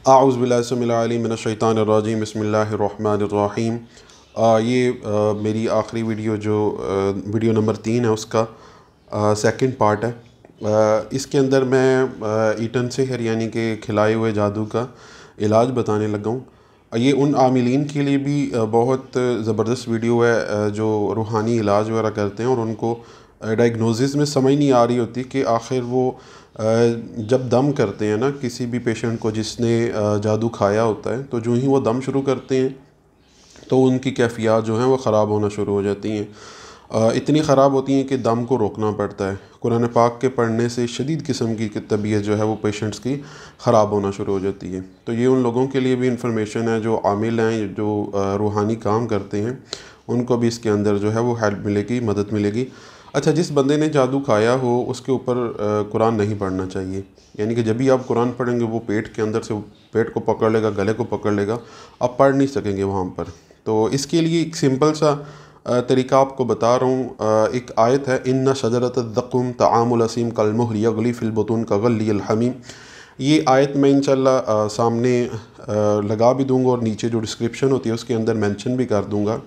आऊज़ुबिल्लाहि मिनश्शैतानिर्रजीम बिस्मिल्लाहिर्रहमानिर्रहीम। ये मेरी आखिरी वीडियो जो वीडियो नंबर 3 है उसका सेकंड पार्ट है। इसके अंदर मैं ईटन सिहर यानी कि खिलाए हुए जादू का इलाज बताने लगा हूँ। ये उन आमिलीन के लिए भी बहुत ज़बरदस्त वीडियो है जो रूहानी इलाज वगैरह करते हैं और उनको डायग्नोसिस में समझ नहीं आ रही होती कि आखिर वो जब दम करते हैं ना किसी भी पेशेंट को जिसने जादू खाया होता है, तो जो ही वो दम शुरू करते हैं तो उनकी कैफियत जो हैं वो ख़राब होना शुरू हो जाती हैं। इतनी ख़राब होती हैं कि दम को रोकना पड़ता है। कुरान पाक के पढ़ने से शदीद किस्म की तबीयत जो है वो पेशेंट्स की ख़राब होना शुरू हो जाती है। तो ये उन लोगों के लिए भी इंफॉर्मेशन है जो आमिल हैं, जो रूहानी काम करते हैं, उनको भी इसके अंदर जो है वो हेल्प मिलेगी, मदद मिलेगी। अच्छा, जिस बंदे ने जादू खाया हो उसके ऊपर कुरान नहीं पढ़ना चाहिए। यानी कि जब भी आप कुरान पढ़ेंगे वो पेट के अंदर से पेट को पकड़ लेगा, गले को पकड़ लेगा, आप पढ़ नहीं सकेंगे वहाँ पर। तो इसके लिए एक सिंपल सा तरीका आपको बता रहा हूँ। एक आयत है, इन्ना शजरतज़्ज़क़ूम तआमुल असीम कलमुहल यग़ली फ़िल बुतून कग़लियल हमीम। ये आयत मैं इंशाल्लाह सामने लगा भी दूँगा और नीचे जो डिस्क्रिप्शन होती है उसके अंदर मेंशन भी कर दूँगा।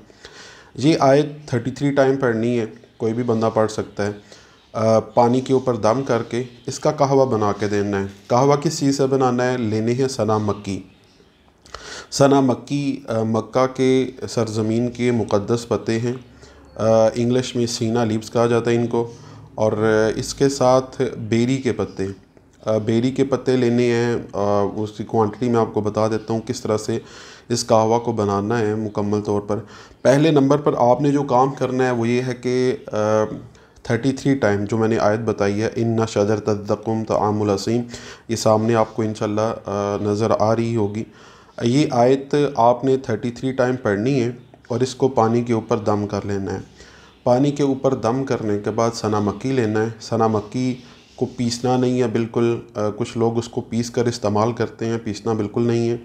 ये आयत 33 टाइम पढ़नी है, कोई भी बंदा पढ़ सकता है। पानी के ऊपर दम करके इसका कहवा बना के देना है। कहवा किस चीज़ से बनाना है? लेने हैं सना मक्की। सना मक्की मक्का के सरज़मीन के मुक़द्दस पत्ते हैं। इंग्लिश में सीना लीव्स कहा जाता है इनको। और इसके साथ बेरी के पत्ते, बेरी के पत्ते लेने हैं। उसकी क्वांटिटी मैं आपको बता देता हूँ किस तरह से इस कहवा को बनाना है मुकम्मल तौर पर। पहले नंबर पर आपने जो काम करना है वो ये है कि 33 टाइम जो मैंने आयत बताई है, इन्ना शजरतज़्ज़क़ूम तआमुल असीम, ये सामने आपको इंशाल्लाह नज़र आ रही होगी। ये आयत आपने 33 टाइम पढ़नी है और इसको पानी के ऊपर दम कर लेना है। पानी के ऊपर दम करने के बाद सना मक्की लेना है। सना मक्की को पीसना नहीं है बिल्कुल। कुछ लोग उसको पीस कर इस्तेमाल करते हैं, पीसना बिल्कुल नहीं है।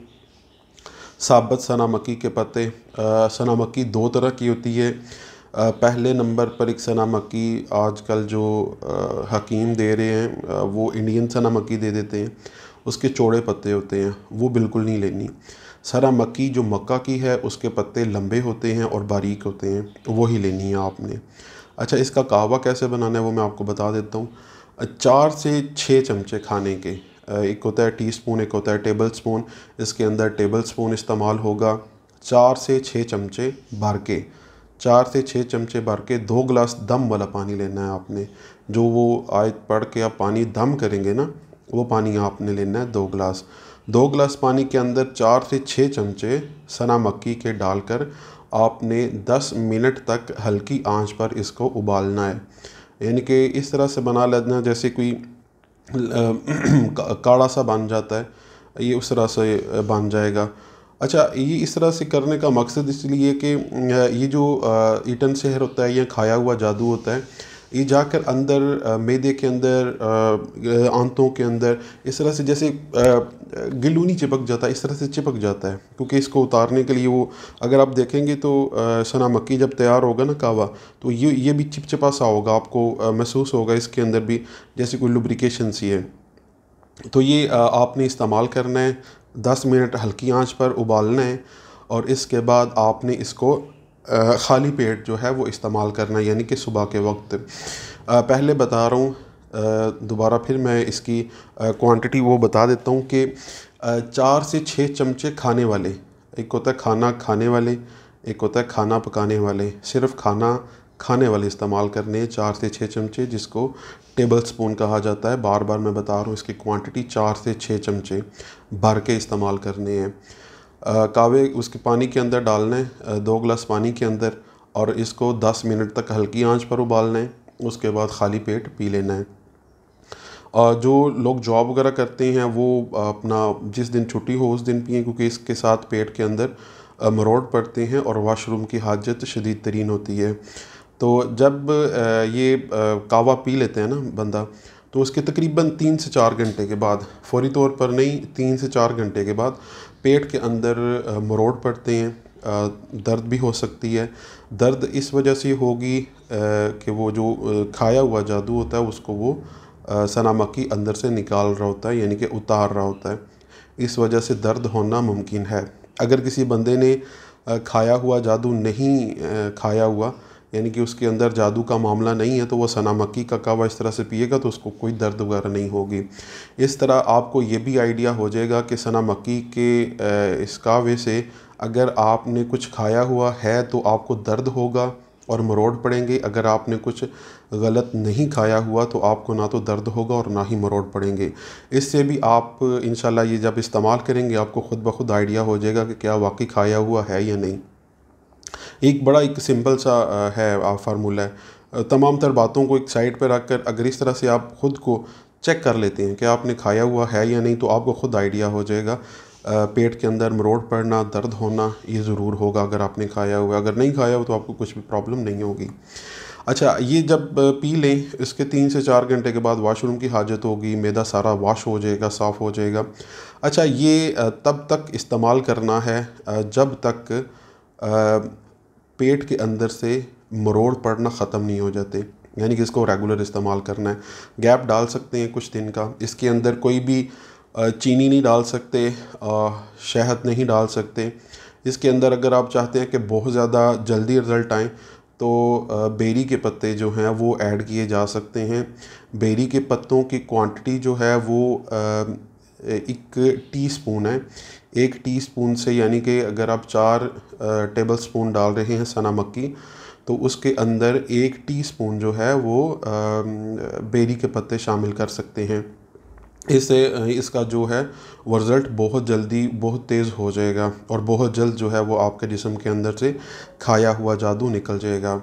साबुत सना मक्की के पत्ते। सना मक्की दो तरह की होती है। पहले नंबर पर एक सना मक्की आजकल जो हकीम दे रहे हैं वो इंडियन सना मक्की दे देते हैं, उसके चौड़े पत्ते होते हैं, वो बिल्कुल नहीं लेनी। सना मक्की जो मक्का की है उसके पत्ते लंबे होते हैं और बारीक होते हैं, वही लेनी है आपने। अच्छा, इसका कहवा कैसे बनाना है वो मैं आपको बता देता हूँ। 4 से 6 चमचे खाने के, एक होता है टीस्पून, एक होता है टेबल स्पून। इसके अंदर टेबल स्पून इस्तेमाल होगा। 4 से 6 चमचे भर के, 4 से 6 चमचे भर के 2 गिलास दम वाला पानी लेना है आपने। जो वो आयत पढ़ के आप पानी दम करेंगे ना, वो पानी आपने लेना है 2 गिलास। 2 गिलास पानी के अंदर 4 से 6 चमचे सना मक्की के डालकर आपने 10 मिनट तक हल्की आंच पर इसको उबालना है। यानी कि इस तरह से बना लेना जैसे कोई काढ़ा सा बन जाता है, ये उस तरह से बन जाएगा। अच्छा, ये इस तरह से करने का मकसद इसलिए कि ये जो ईटन सेहर होता है या खाया हुआ जादू होता है, ये जाकर अंदर मैदे के अंदर, आंतों के अंदर इस तरह से जैसे गिल्लू नहीं चिपक जाता, इस तरह से चिपक जाता है। क्योंकि इसको उतारने के लिए वो, अगर आप देखेंगे तो सना मक्की जब तैयार होगा ना कहवा, तो ये भी चिपचिपा सा होगा, आपको महसूस होगा इसके अंदर भी जैसे कोई लुब्रिकेशन सी है। तो ये आपने इस्तेमाल करना है, 10 मिनट हल्की आंच पर उबालना है और इसके बाद आपने इसको ख़ाली पेट जो है वो इस्तेमाल करना है, यानी कि सुबह के वक्त। पहले बता रहा हूँ, दोबारा फिर मैं इसकी क्वांटिटी वो बता देता हूँ कि 4 से 6 चमचे खाने वाले, एक होता है खाना खाने वाले, एक होता है खाना पकाने वाले। सिर्फ खाना खाने वाले इस्तेमाल करने हैं 4 से 6 चमचे, जिसको टेबल स्पून कहा जाता है। बार बार मैं बता रहा हूँ, इसकी क्वांटिटी 4 से 6 चमचे भर के इस्तेमाल करने हैं। कावे उसके पानी के अंदर डालना है, 2 गिलास पानी के अंदर, और इसको 10 मिनट तक हल्की आंच पर उबालना है। उसके बाद खाली पेट पी लेना है। और जो लोग जॉब वगैरह करते हैं वो अपना जिस दिन छुट्टी हो उस दिन पिएँ, क्योंकि इसके साथ पेट के अंदर मरोड़ पड़ते हैं और वाशरूम की हाजत शदीद तरीन होती है। तो जब ये कहवा पी लेते हैं ना बंदा, तो उसके तकरीबन 3 से 4 घंटे के बाद, फौरी तौर पर नहीं, 3 से 4 घंटे के बाद पेट के अंदर मरोड़ पड़ते हैं। दर्द भी हो सकती है। दर्द इस वजह से होगी कि वो जो खाया हुआ जादू होता है उसको वो सना मक्की अंदर से निकाल रहा होता है, यानी कि उतार रहा होता है। इस वजह से दर्द होना मुमकिन है। अगर किसी बंदे ने खाया हुआ जादू नहीं खाया हुआ, यानी कि उसके अंदर जादू का मामला नहीं है, तो वो सना मक्की का कहवा इस तरह से पिएगा तो उसको कोई दर्द वगैरह नहीं होगी। इस तरह आपको ये भी आइडिया हो जाएगा कि सना मक्की के इस कहवे से अगर आपने कुछ खाया हुआ है तो आपको दर्द होगा और मरोड़ पड़ेंगे, अगर आपने कुछ गलत नहीं खाया हुआ तो आपको ना तो दर्द होगा और ना ही मरोड़ पड़ेंगे। इससे भी आप इंशाल्लाह ये जब इस्तेमाल करेंगे आपको ख़ुद ब खुद आइडिया हो जाएगा कि क्या वाकई खाया हुआ है या नहीं। एक सिंपल सा है फार्मूला है। तमाम तर बातों को एक साइड पर रख कर अगर इस तरह से आप ख़ुद को चेक कर लेते हैं कि आपने खाया हुआ है या नहीं, तो आपको ख़ुद आइडिया हो जाएगा। पेट के अंदर मरोड़ पड़ना, दर्द होना ये ज़रूर होगा अगर आपने खाया हुआ। अगर नहीं खाया हुआ तो आपको कुछ भी प्रॉब्लम नहीं होगी। अच्छा, ये जब पी लें इसके 3 से 4 घंटे के बाद वॉशरूम की हाजत होगी, मैदा सारा वॉश हो जाएगा, साफ़ हो जाएगा। अच्छा, ये तब तक इस्तेमाल करना है जब तक पेट के अंदर से मरोड़ पड़ना ख़त्म नहीं हो जाते, यानी कि इसको रेगुलर इस्तेमाल करना है। गैप डाल सकते हैं कुछ दिन का, इसके अंदर कोई भी चीनी नहीं डाल सकते, शहद नहीं डाल सकते। इसके अंदर अगर आप चाहते हैं कि बहुत ज़्यादा जल्दी रिज़ल्ट आएँ तो बेरी के पत्ते जो हैं वो ऐड किए जा सकते हैं। बेरी के पत्तों की क्वांटिटी जो है वो 1 टीस्पून है। 1 टीस्पून से, यानी कि अगर आप 4 टेबल स्पून डाल रहे हैं सना मक्की, तो उसके अंदर 1 टीस्पून जो है वो बेरी के पत्ते शामिल कर सकते हैं। इससे इसका जो है वो रिज़ल्ट बहुत जल्दी बहुत तेज़ हो जाएगा और बहुत जल्द जो है वो आपके जिस्म के अंदर से खाया हुआ जादू निकल जाएगा।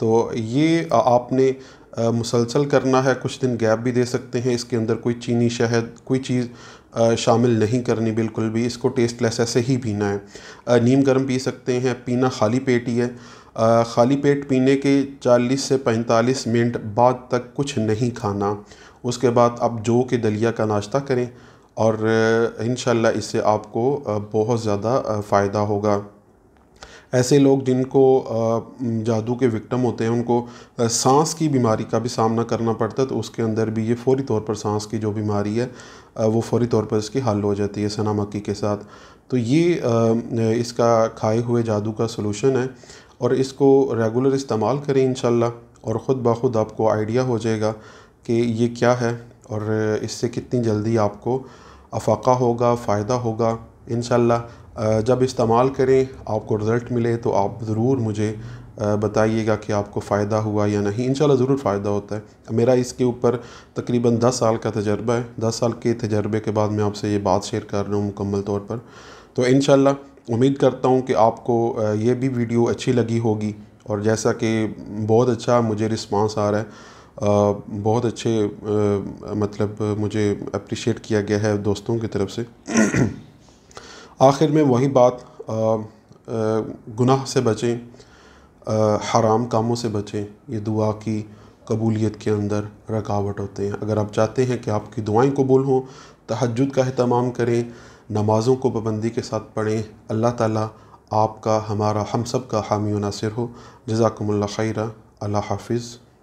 तो ये आपने मुसलसल करना है, कुछ दिन गैप भी दे सकते हैं। इसके अंदर कोई चीनी, शहद, कोई चीज़ शामिल नहीं करनी बिल्कुल भी। इसको टेस्टलेस ऐसे ही पीना है। नीम गर्म पी सकते हैं, पीना खाली पेट ही है। खाली पेट पीने के 40 से 45 मिनट बाद तक कुछ नहीं खाना। उसके बाद आप जौ के दलिया का नाश्ता करें और इंशाल्लाह इससे आपको बहुत ज़्यादा फ़ायदा होगा। ऐसे लोग जिनको जादू के विक्टिम होते हैं उनको सांस की बीमारी का भी सामना करना पड़ता है, तो उसके अंदर भी ये फ़ौरी तौर पर सांस की जो बीमारी है वो फ़ौरी तौर पर इसकी हल हो जाती है सना मक्की के साथ। तो ये इसका खाए हुए जादू का सलूशन है और इसको रेगुलर इस्तेमाल करें इंशाल्लाह, और ख़ुद ब खुद आपको आइडिया हो जाएगा कि ये क्या है और इससे कितनी जल्दी आपको अफ़ाक़ा होगा, फ़ायदा होगा इंशाल्लाह। जब इस्तेमाल करें आपको रिज़ल्ट मिले तो आप ज़रूर मुझे बताइएगा कि आपको फ़ायदा हुआ या नहीं। इंशाल्लाह ज़रूर फ़ायदा होता है। मेरा इसके ऊपर तकरीबन 10 साल का तजर्बा है। 10 साल के तजर्बे के बाद मैं आपसे ये बात शेयर कर रहा हूँ मुकम्मल तौर पर। तो इंशाल्लाह उम्मीद करता हूँ कि आपको ये भी वीडियो अच्छी लगी होगी, और जैसा कि बहुत अच्छा मुझे रिस्पांस आ रहा है, बहुत अच्छे मतलब मुझे अप्रिशिएट किया गया है दोस्तों की तरफ से। आखिर में वही बात, गुनाह से बचें, हराम कामों से बचें। ये दुआ की कबूलियत के अंदर रुकावट होते हैं। अगर आप चाहते हैं कि आपकी दुआएं कबूल हों, तहज्जुद का अहतमाम करें, नमाज़ों को पाबंदी के साथ पढ़ें। अल्लाह ताला आपका, हमारा, हम सब का हामी व नासिर हो। जज़ाकुमुल्लाह खैरा। अल्लाह हाफ़िज़।